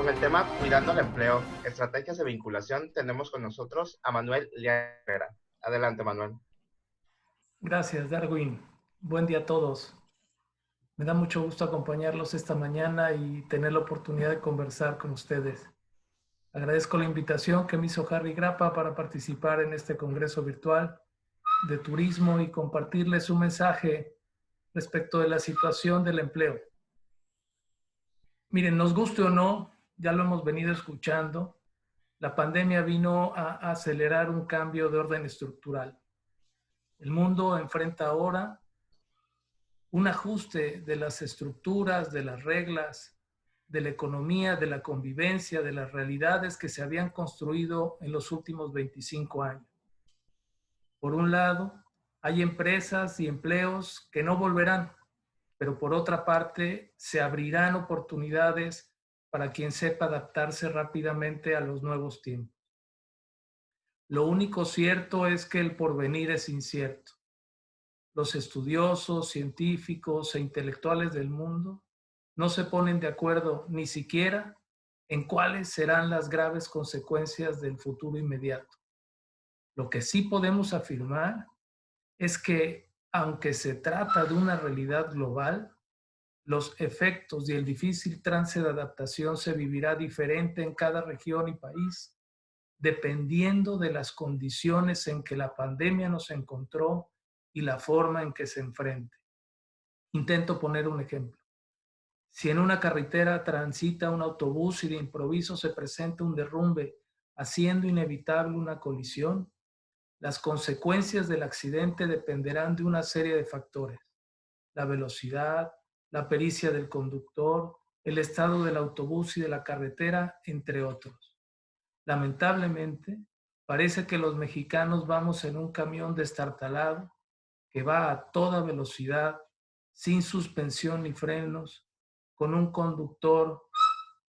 con el tema Cuidando el Empleo, Estrategias de Vinculación, tenemos con nosotros a Manuel Herrera. Adelante, Manuel. Gracias, Darwin. Buen día a todos. Me da mucho gusto acompañarlos esta mañana y tener la oportunidad de conversar con ustedes. Agradezco la invitación que me hizo Harry Grappa para participar en este congreso virtual de turismo y compartirles un mensaje respecto de la situación del empleo. Miren, nos guste o no, ya lo hemos venido escuchando, la pandemia vino a acelerar un cambio de orden estructural. El mundo enfrenta ahora un ajuste de las estructuras, de las reglas, de la economía, de la convivencia, de las realidades que se habían construido en los últimos 25 años. Por un lado, hay empresas y empleos que no volverán, pero por otra parte, se abrirán oportunidades para quien sepa adaptarse rápidamente a los nuevos tiempos. Lo único cierto es que el porvenir es incierto. Los estudiosos, científicos e intelectuales del mundo no se ponen de acuerdo ni siquiera en cuáles serán las graves consecuencias del futuro inmediato. Lo que sí podemos afirmar es que, aunque se trata de una realidad global, los efectos y el difícil trance de adaptación se vivirá diferente en cada región y país, dependiendo de las condiciones en que la pandemia nos encontró y la forma en que se enfrente. Intento poner un ejemplo. Si en una carretera transita un autobús y de improviso se presenta un derrumbe, haciendo inevitable una colisión, las consecuencias del accidente dependerán de una serie de factores: la velocidad, la pericia del conductor, el estado del autobús y de la carretera, entre otros. Lamentablemente, parece que los mexicanos vamos en un camión destartalado que va a toda velocidad, sin suspensión ni frenos, con un conductor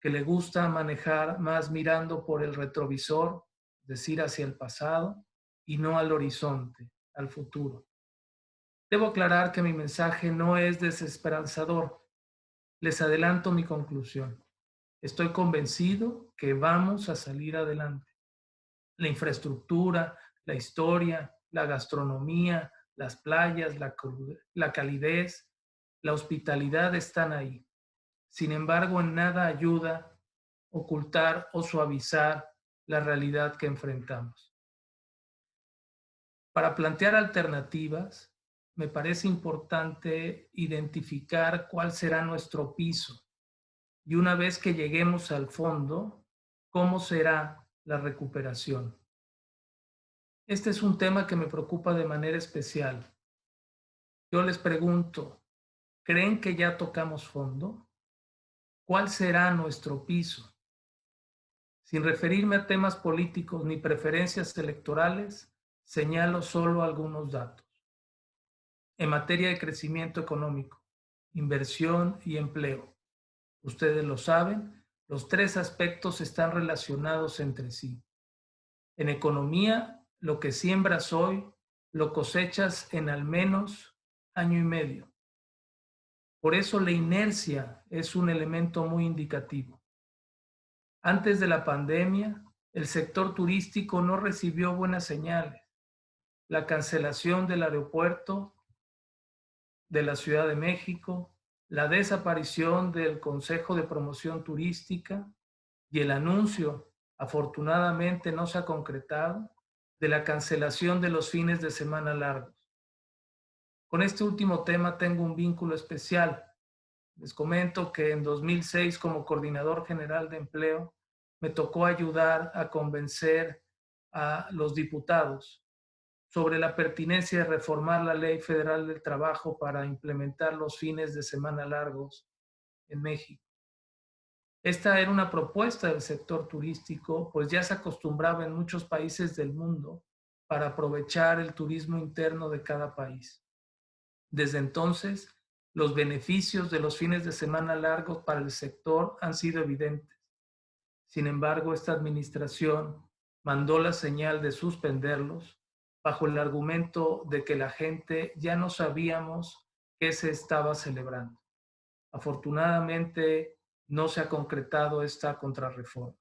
que le gusta manejar más mirando por el retrovisor, es decir, hacia el pasado, y no al horizonte, al futuro. Debo aclarar que mi mensaje no es desesperanzador. Les adelanto mi conclusión. Estoy convencido que vamos a salir adelante. La infraestructura, la historia, la gastronomía, las playas, la calidez, la hospitalidad están ahí. Sin embargo, en nada ayuda ocultar o suavizar la realidad que enfrentamos. Para plantear alternativas, me parece importante identificar cuál será nuestro piso y, una vez que lleguemos al fondo, cómo será la recuperación. Este es un tema que me preocupa de manera especial. Yo les pregunto, ¿creen que ya tocamos fondo? ¿Cuál será nuestro piso? Sin referirme a temas políticos ni preferencias electorales, señalo solo algunos datos. En materia de crecimiento económico, inversión y empleo, ustedes lo saben, los tres aspectos están relacionados entre sí. En economía, lo que siembras hoy, lo cosechas en al menos año y medio. Por eso la inercia es un elemento muy indicativo. Antes de la pandemia, el sector turístico no recibió buenas señales. La cancelación del aeropuerto de la Ciudad de México, la desaparición del Consejo de Promoción Turística y el anuncio, afortunadamente no se ha concretado, de la cancelación de los fines de semana largos. Con este último tema tengo un vínculo especial. Les comento que en 2006, como coordinador general de empleo, me tocó ayudar a convencer a los diputados sobre la pertinencia de reformar la Ley Federal del Trabajo para implementar los fines de semana largos en México. Esta era una propuesta del sector turístico, pues ya se acostumbraba en muchos países del mundo para aprovechar el turismo interno de cada país. Desde entonces, los beneficios de los fines de semana largos para el sector han sido evidentes. Sin embargo, esta administración mandó la señal de suspenderlos bajo el argumento de que la gente ya no sabíamos qué se estaba celebrando. Afortunadamente, no se ha concretado esta contrarreforma.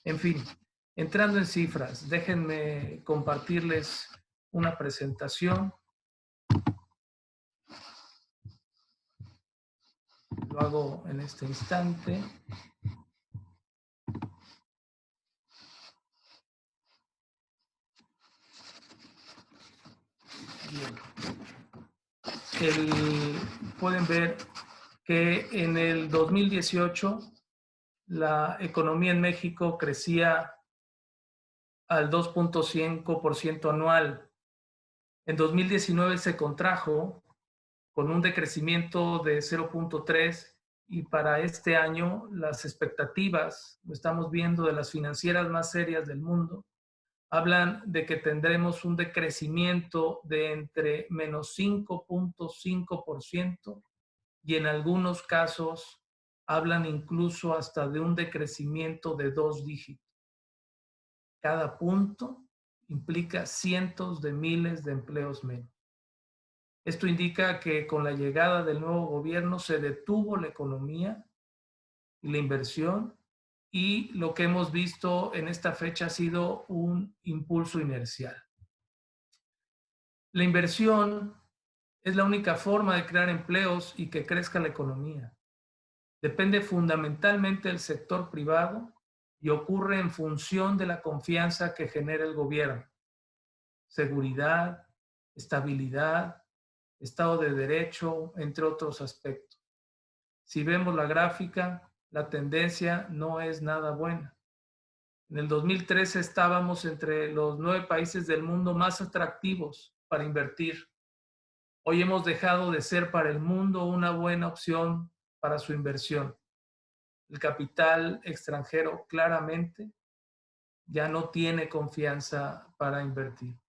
En fin, entrando en cifras, déjenme compartirles una presentación. Lo hago en este instante. Pueden ver que en el 2018 la economía en México crecía al 2.5% anual. En 2019 se contrajo con un decrecimiento de 0.3%, y para este año las expectativas, lo estamos viendo de las financieras más serias del mundo, hablan de que tendremos un decrecimiento de entre menos 5.5% y en algunos casos hablan incluso hasta de un decrecimiento de 2 dígitos. Cada punto implica cientos de miles de empleos menos. Esto indica que con la llegada del nuevo gobierno se detuvo la economía y la inversión, y lo que hemos visto en esta fecha ha sido un impulso inercial. La inversión es la única forma de crear empleos y que crezca la economía. Depende fundamentalmente del sector privado y ocurre en función de la confianza que genera el gobierno. Seguridad, estabilidad, Estado de Derecho, entre otros aspectos. Si vemos la gráfica, la tendencia no es nada buena. En el 2013 estábamos entre los 9 países del mundo más atractivos para invertir. Hoy hemos dejado de ser para el mundo una buena opción para su inversión. El capital extranjero claramente ya no tiene confianza para invertir.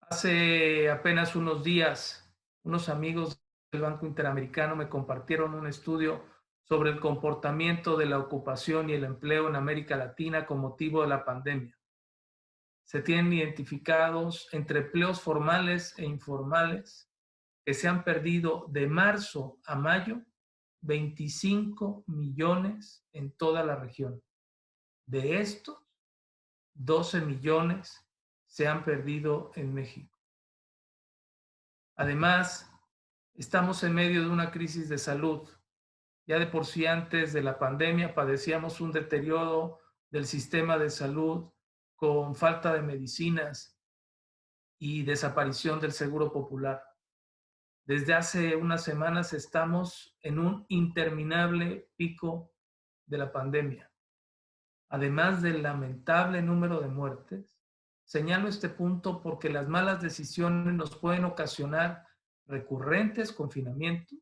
Hace apenas unos días, unos amigos del Banco Interamericano me compartieron un estudio sobre el comportamiento de la ocupación y el empleo en América Latina con motivo de la pandemia. Se tienen identificados entre empleos formales e informales que se han perdido de marzo a mayo 25 millones en toda la región. De estos, 12 millones se han perdido en México. Además, estamos en medio de una crisis de salud. Ya de por sí antes de la pandemia padecíamos un deterioro del sistema de salud con falta de medicinas y desaparición del seguro popular. Desde hace unas semanas estamos en un interminable pico de la pandemia. Además del lamentable número de muertes, señalo este punto porque las malas decisiones nos pueden ocasionar recurrentes confinamientos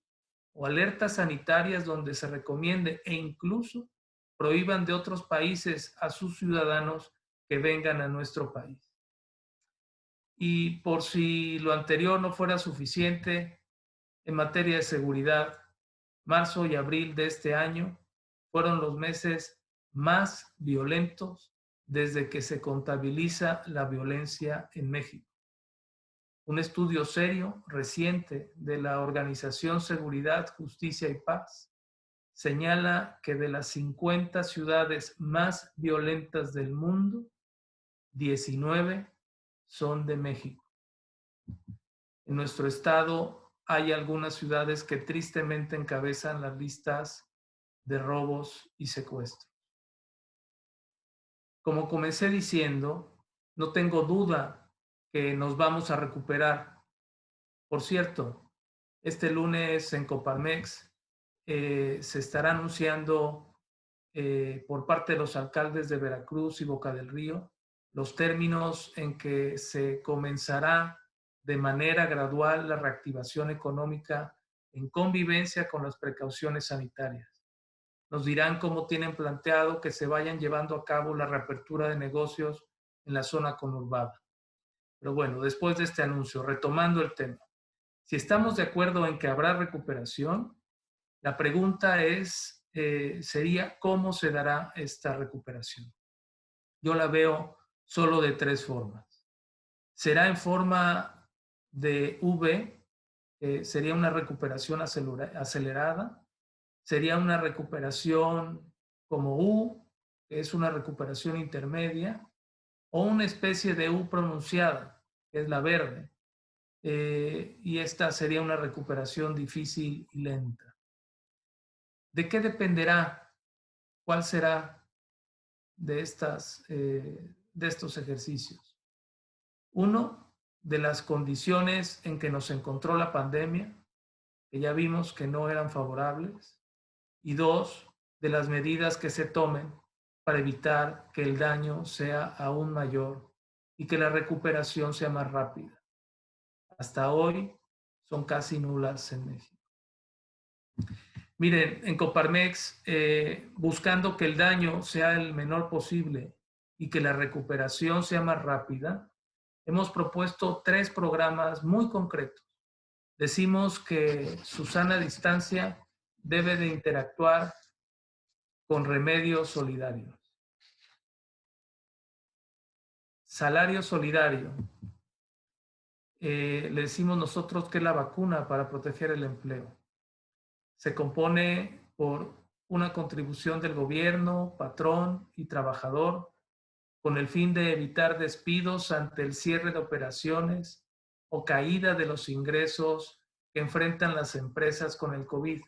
o alertas sanitarias donde se recomiende e incluso prohíban de otros países a sus ciudadanos que vengan a nuestro país. Y por si lo anterior no fuera suficiente, en materia de seguridad, marzo y abril de este año fueron los meses más violentos desde que se contabiliza la violencia en México. Un estudio serio, reciente, de la Organización Seguridad, Justicia y Paz señala que de las 50 ciudades más violentas del mundo, 19 son de México. En nuestro estado hay algunas ciudades que tristemente encabezan las listas de robos y secuestros. Como comencé diciendo, no tengo duda que nos vamos a recuperar. Por cierto, este lunes en Coparmex se estará anunciando por parte de los alcaldes de Veracruz y Boca del Río los términos en que se comenzará de manera gradual la reactivación económica en convivencia con las precauciones sanitarias. Nos dirán cómo tienen planteado que se vayan llevando a cabo la reapertura de negocios en la zona conurbada. Pero bueno, después de este anuncio, retomando el tema, si estamos de acuerdo en que habrá recuperación, la pregunta sería ¿cómo se dará esta recuperación? Yo la veo solo de 3 formas. Será en forma de V, sería una recuperación acelerada, Sería una recuperación como U, que es una recuperación intermedia, o una especie de U pronunciada, que es la verde. Y esta sería una recuperación difícil y lenta. ¿De qué dependerá? ¿Cuál será de estos ejercicios? Uno, de las condiciones en que nos encontró la pandemia, que ya vimos que no eran favorables. Y dos, de las medidas que se tomen para evitar que el daño sea aún mayor y que la recuperación sea más rápida. Hasta hoy son casi nulas en México. Miren, en Coparmex, buscando que el daño sea el menor posible y que la recuperación sea más rápida, hemos propuesto 3 programas muy concretos. Decimos que su sana distancia debe de interactuar con remedios solidarios. Salario solidario. Le decimos nosotros que es la vacuna para proteger el empleo. Se compone por una contribución del gobierno, patrón y trabajador con el fin de evitar despidos ante el cierre de operaciones o caída de los ingresos que enfrentan las empresas con el COVID.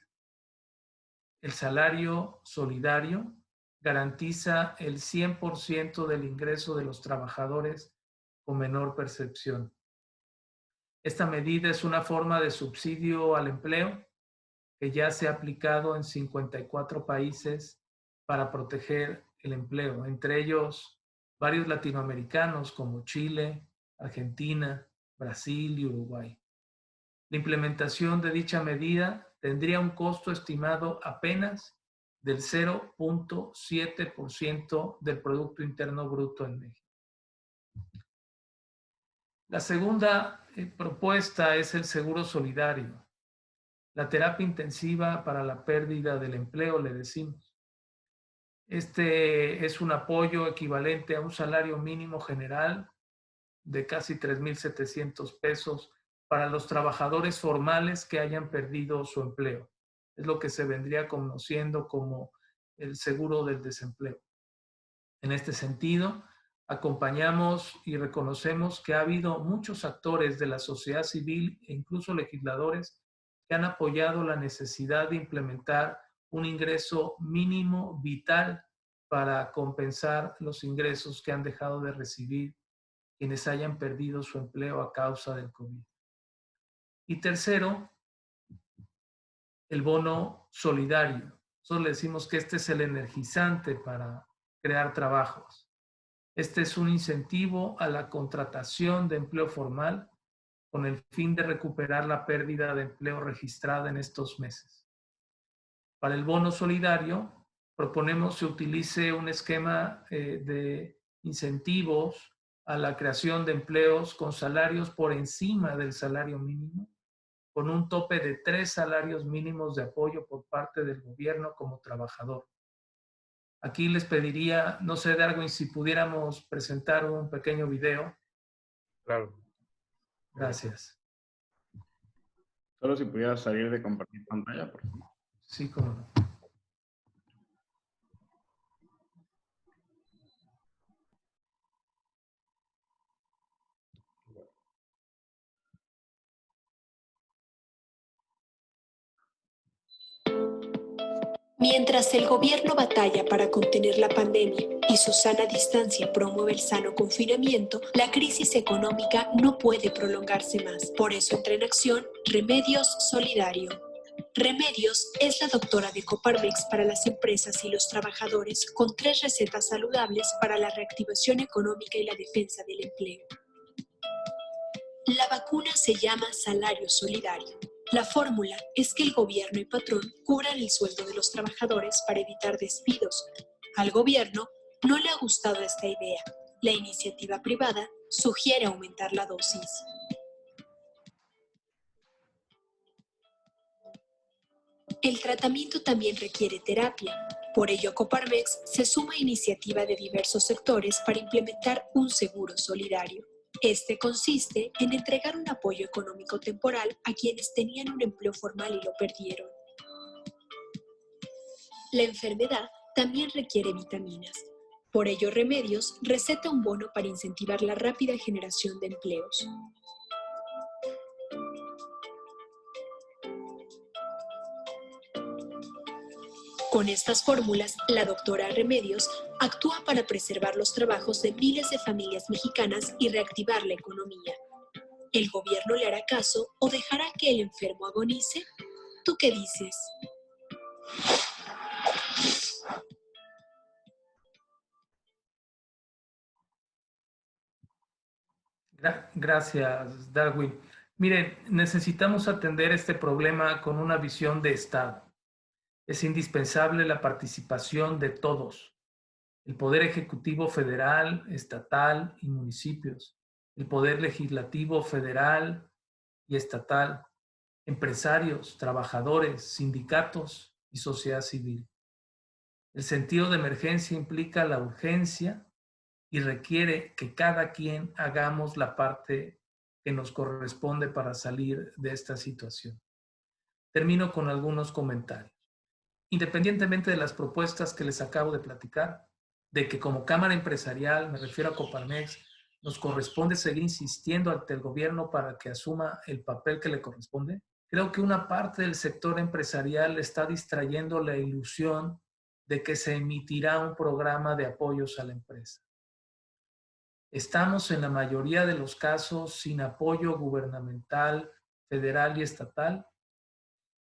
El salario solidario garantiza el 100% del ingreso de los trabajadores con menor percepción. Esta medida es una forma de subsidio al empleo que ya se ha aplicado en 54 países para proteger el empleo, entre ellos varios latinoamericanos como Chile, Argentina, Brasil y Uruguay. La implementación de dicha medida tendría un costo estimado apenas del 0.7% del Producto Interno Bruto en México. La segunda propuesta es el seguro solidario, la terapia intensiva para la pérdida del empleo, le decimos. Este es un apoyo equivalente a un salario mínimo general de casi 3,700 pesos para los trabajadores formales que hayan perdido su empleo. Es lo que se vendría conociendo como el seguro del desempleo. En este sentido, acompañamos y reconocemos que ha habido muchos actores de la sociedad civil e incluso legisladores que han apoyado la necesidad de implementar un ingreso mínimo vital para compensar los ingresos que han dejado de recibir quienes hayan perdido su empleo a causa del COVID. Y tercero, el bono solidario. Nosotros le decimos que este es el energizante para crear trabajos. Este es un incentivo a la contratación de empleo formal con el fin de recuperar la pérdida de empleo registrada en estos meses. Para el bono solidario, proponemos se utilice un esquema de incentivos a la creación de empleos con salarios por encima del salario mínimo, con un tope de 3 salarios mínimos de apoyo por parte del gobierno como trabajador. Aquí les pediría, no sé, Darwin, si pudiéramos presentar un pequeño video. Claro. Gracias. Solo si pudiera salir de compartir pantalla, por favor. Sí, cómo no. Mientras el gobierno batalla para contener la pandemia y su sana distancia promueve el sano confinamiento, la crisis económica no puede prolongarse más. Por eso entra en acción Remedios Solidario. Remedios es la doctora de Coparmex para las empresas y los trabajadores con 3 recetas saludables para la reactivación económica y la defensa del empleo. La vacuna se llama Salario Solidario. La fórmula es que el gobierno y patrón cubran el sueldo de los trabajadores para evitar despidos. Al gobierno no le ha gustado esta idea. La iniciativa privada sugiere aumentar la dosis. El tratamiento también requiere terapia. Por ello, Coparmex se suma a iniciativa de diversos sectores para implementar un seguro solidario. Este consiste en entregar un apoyo económico temporal a quienes tenían un empleo formal y lo perdieron. la enfermedad también requiere vitaminas. Por ello, Remedios receta un bono para incentivar la rápida generación de empleos. Con estas fórmulas, la doctora Remedios actúa para preservar los trabajos de miles de familias mexicanas y reactivar la economía. ¿El gobierno le hará caso o dejará que el enfermo agonice? ¿Tú qué dices? Gracias, Darwin. Miren, necesitamos atender este problema con una visión de Estado. Es indispensable la participación de todos: el Poder Ejecutivo federal, estatal y municipios, el Poder Legislativo federal y estatal, empresarios, trabajadores, sindicatos y sociedad civil. El sentido de emergencia implica la urgencia y requiere que cada quien hagamos la parte que nos corresponde para salir de esta situación. Termino con algunos comentarios. Independientemente de las propuestas que les acabo de platicar, de que como Cámara Empresarial, me refiero a Coparmex, nos corresponde seguir insistiendo ante el gobierno para que asuma el papel que le corresponde, creo que una parte del sector empresarial está distrayendo la ilusión de que se emitirá un programa de apoyos a la empresa. Estamos en la mayoría de los casos sin apoyo gubernamental, federal y estatal,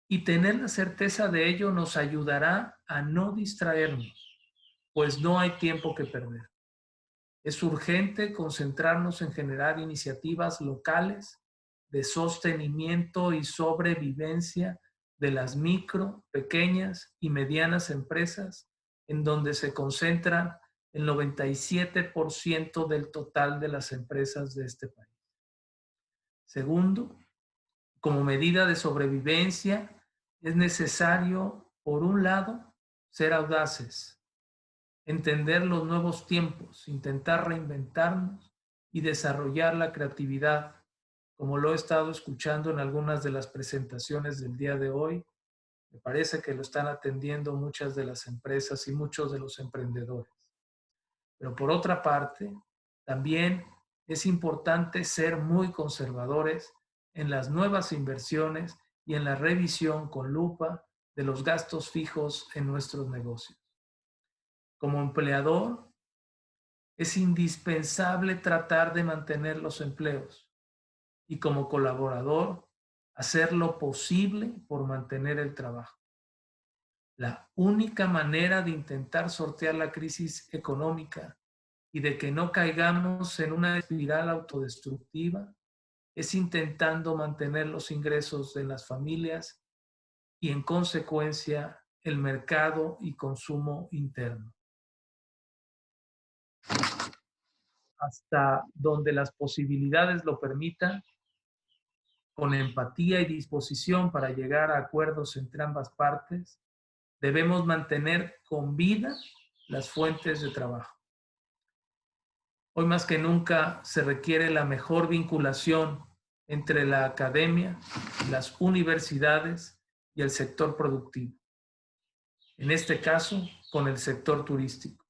y tener la certeza de ello nos ayudará a no distraernos, pues no hay tiempo que perder. Es urgente concentrarnos en generar iniciativas locales de sostenimiento y sobrevivencia de las micro, pequeñas y medianas empresas, en donde se concentran el 97% del total de las empresas de este país. Segundo, como medida de sobrevivencia, es necesario, por un lado, ser audaces, entender los nuevos tiempos, intentar reinventarnos y desarrollar la creatividad, como lo he estado escuchando en algunas de las presentaciones del día de hoy. Me parece que lo están atendiendo muchas de las empresas y muchos de los emprendedores. Pero por otra parte, también es importante ser muy conservadores en las nuevas inversiones y en la revisión con lupa de los gastos fijos en nuestros negocios. Como empleador, es indispensable tratar de mantener los empleos y como colaborador, hacer lo posible por mantener el trabajo. La única manera de intentar sortear la crisis económica y de que no caigamos en una espiral autodestructiva es intentando mantener los ingresos de las familias y, en consecuencia, el mercado y consumo interno. Hasta donde las posibilidades lo permitan, con empatía y disposición para llegar a acuerdos entre ambas partes, debemos mantener con vida las fuentes de trabajo. Hoy más que nunca se requiere la mejor vinculación entre la academia, las universidades y el sector productivo. En este caso, con el sector turístico.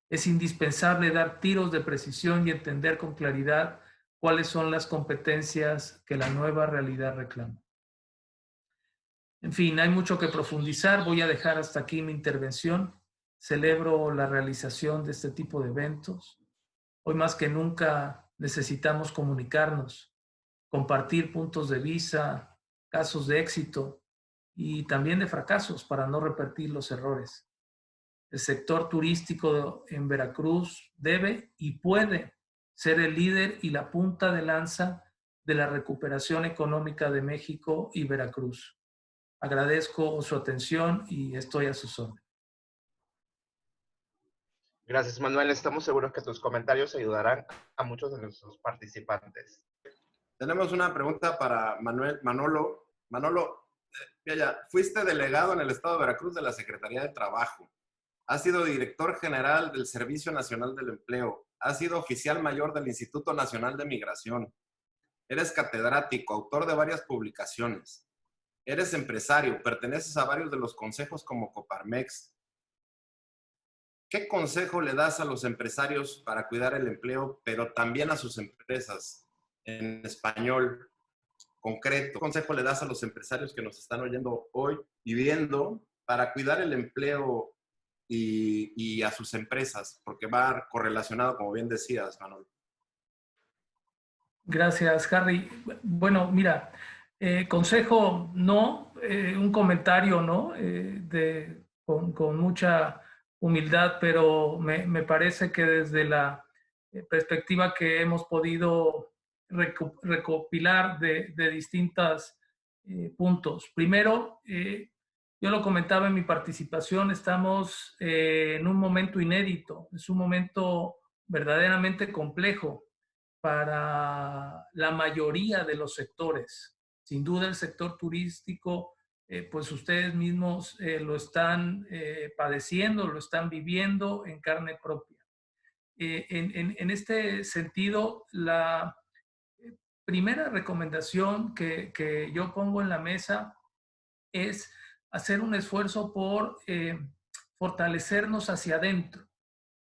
Es indispensable dar tiros de precisión y entender con claridad cuáles son las competencias que la nueva realidad reclama. En fin, hay mucho que profundizar. Voy a dejar hasta aquí mi intervención. Celebro la realización de este tipo de eventos. Hoy más que nunca necesitamos comunicarnos, compartir puntos de vista, casos de éxito y también de fracasos para no repetir los errores. El sector turístico en Veracruz debe y puede ser el líder y la punta de lanza de la recuperación económica de México y Veracruz. Agradezco su atención y estoy a sus órdenes. Gracias, Manuel. Estamos seguros que tus comentarios ayudarán a muchos de nuestros participantes. Tenemos una pregunta para Manolo. Manolo, fuiste delegado en el Estado de Veracruz de la Secretaría de Trabajo. Has sido director general del Servicio Nacional del Empleo. Has sido oficial mayor del Instituto Nacional de Migración. Eres catedrático, autor de varias publicaciones. eres empresario, perteneces a varios de los consejos como Coparmex. ¿Qué consejo le das a los empresarios para cuidar el empleo, pero también a sus empresas? En español concreto, ¿qué consejo le das a los empresarios que nos están oyendo hoy y viendo para cuidar el empleo y a sus empresas? Porque va correlacionado, como bien decías, Manolo. Gracias, Harry. Bueno, mira, consejo no, un comentario no, con mucha humildad, pero me parece que desde la perspectiva que hemos podido recopilar de distintos puntos. Primero, yo lo comentaba en mi participación, estamos en un momento inédito, es un momento verdaderamente complejo para la mayoría de los sectores. Sin duda el sector turístico, pues ustedes mismos lo están padeciendo, lo están viviendo en carne propia. En este sentido, la primera recomendación que yo pongo en la mesa es hacer un esfuerzo por fortalecernos hacia adentro,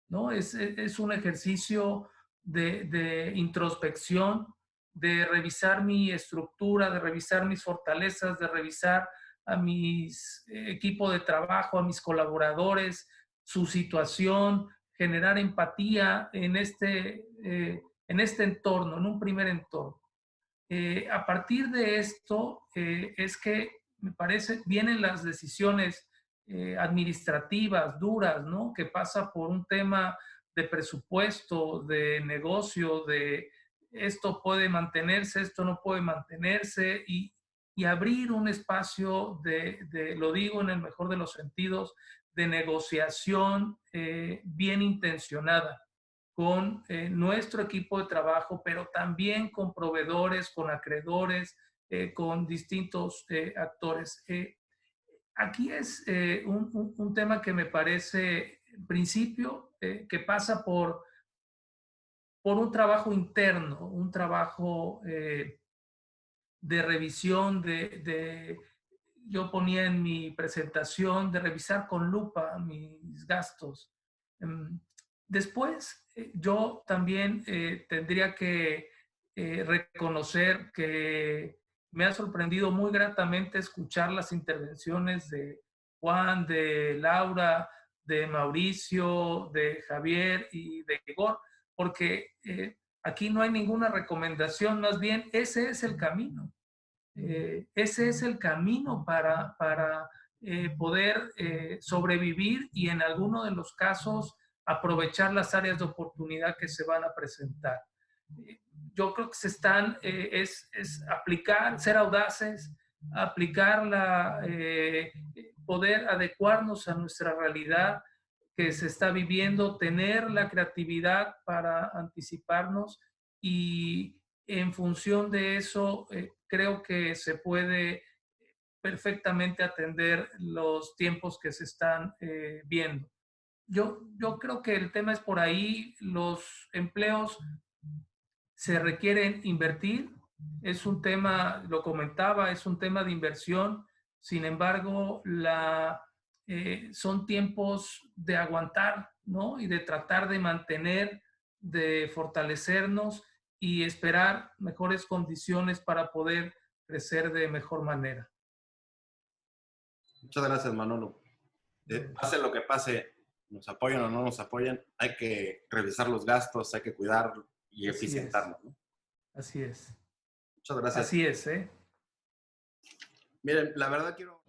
¿no? Es un ejercicio de introspección, de revisar mi estructura, de revisar mis fortalezas, de revisar a mis equipo de trabajo, a mis colaboradores, su situación, generar empatía en este entorno, en un primer entorno. A partir de esto es que me parece vienen las decisiones administrativas duras, ¿no? Que pasa por un tema de presupuesto, de negocio, de esto puede mantenerse, esto no puede mantenerse y abrir un espacio lo digo en el mejor de los sentidos, de negociación bien intencionada con nuestro equipo de trabajo, pero también con proveedores, con acreedores, con distintos actores. Aquí es un tema que me parece, en principio, que pasa por un trabajo interno, un trabajo de revisión, yo ponía en mi presentación, de revisar con lupa mis gastos. Después, yo también tendría que reconocer que me ha sorprendido muy gratamente escuchar las intervenciones de Juan, de Laura, de Mauricio, de Javier y de Igor, porque aquí no hay ninguna recomendación, más bien ese es el camino. Ese es el camino para poder sobrevivir y en alguno de los casos aprovechar las áreas de oportunidad que se van a presentar. Yo creo que se están, es aplicar, ser audaces, aplicar poder adecuarnos a nuestra realidad que se está viviendo, tener la creatividad para anticiparnos y en función de eso creo que se puede perfectamente atender los tiempos que se están viendo. Yo creo que el tema es por ahí, los empleos se requieren invertir, es un tema, lo comentaba, es un tema de inversión, sin embargo, son tiempos de aguantar, ¿no? Y de tratar de mantener, de fortalecernos y esperar mejores condiciones para poder crecer de mejor manera. Muchas gracias, Manolo. Pase lo que pase, nos apoyen o no nos apoyen, hay que revisar los gastos, hay que cuidar y eficientarnos, ¿no? Así es. Muchas gracias. Así es, ¿eh? Miren, la verdad quiero...